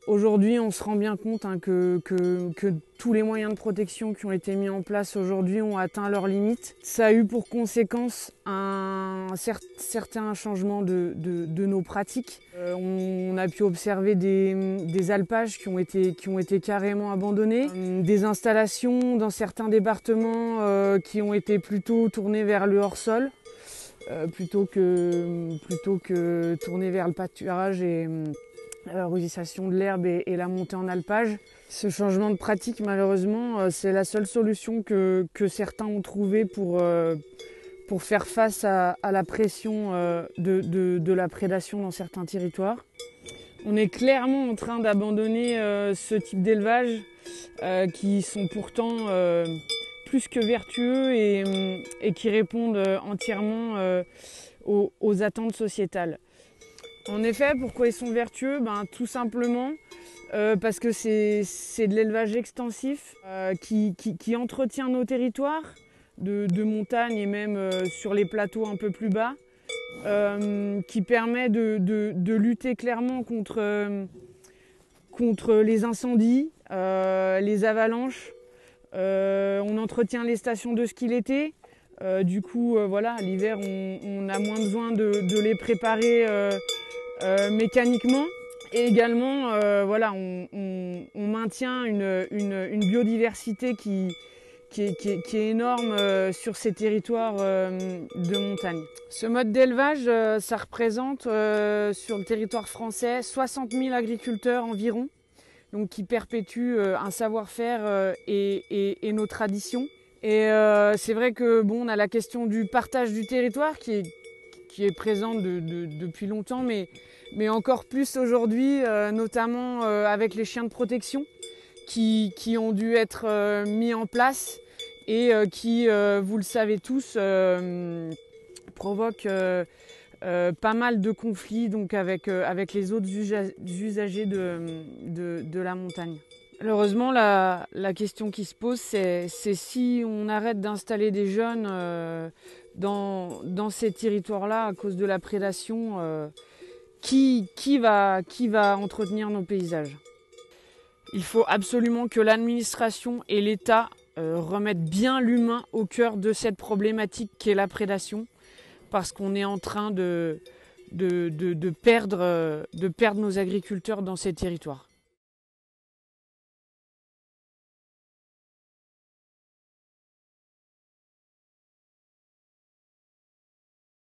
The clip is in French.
Aujourd'hui, on se rend bien compte que tous les moyens de protection qui ont été mis en place aujourd'hui ont atteint leurs limites. Ça a eu pour conséquence un certain changement de nos pratiques. On a pu observer des alpages qui ont été carrément abandonnés, des installations dans certains départements qui ont été plutôt tournées vers le hors-sol, plutôt que tournées vers le pâturage et la ruissation de l'herbe et la montée en alpage. Ce changement de pratique, malheureusement, c'est la seule solution que certains ont trouvée pour faire face à la pression de la prédation dans certains territoires. On est clairement en train d'abandonner ce type d'élevage qui sont pourtant plus que vertueux et qui répondent entièrement aux attentes sociétales. En effet, pourquoi ils sont vertueux? Tout simplement parce que c'est de l'élevage extensif qui entretient nos territoires de montagne et même sur les plateaux un peu plus bas, qui permet de lutter clairement contre les incendies, les avalanches. On entretient les stations de ski l'été. Du coup, voilà, l'hiver, on a moins besoin de les préparer mécaniquement. Et également, voilà, on maintient une biodiversité qui est énorme sur ces territoires de montagne. Ce mode d'élevage, ça représente sur le territoire français 60 000 agriculteurs environ, donc qui perpétuent un savoir-faire et nos traditions. Et c'est vrai que on a la question du partage du territoire qui est présente depuis longtemps, mais encore plus aujourd'hui, notamment avec les chiens de protection qui ont dû être mis en place et qui, vous le savez tous, provoquent pas mal de conflits donc avec les autres usagers de la montagne. Malheureusement, la question qui se pose, c'est si on arrête d'installer des jeunes dans ces territoires-là à cause de la prédation, qui va entretenir nos paysages? Il faut absolument que l'administration et l'État remettent bien l'humain au cœur de cette problématique qu'est la prédation, parce qu'on est en train de perdre nos agriculteurs dans ces territoires.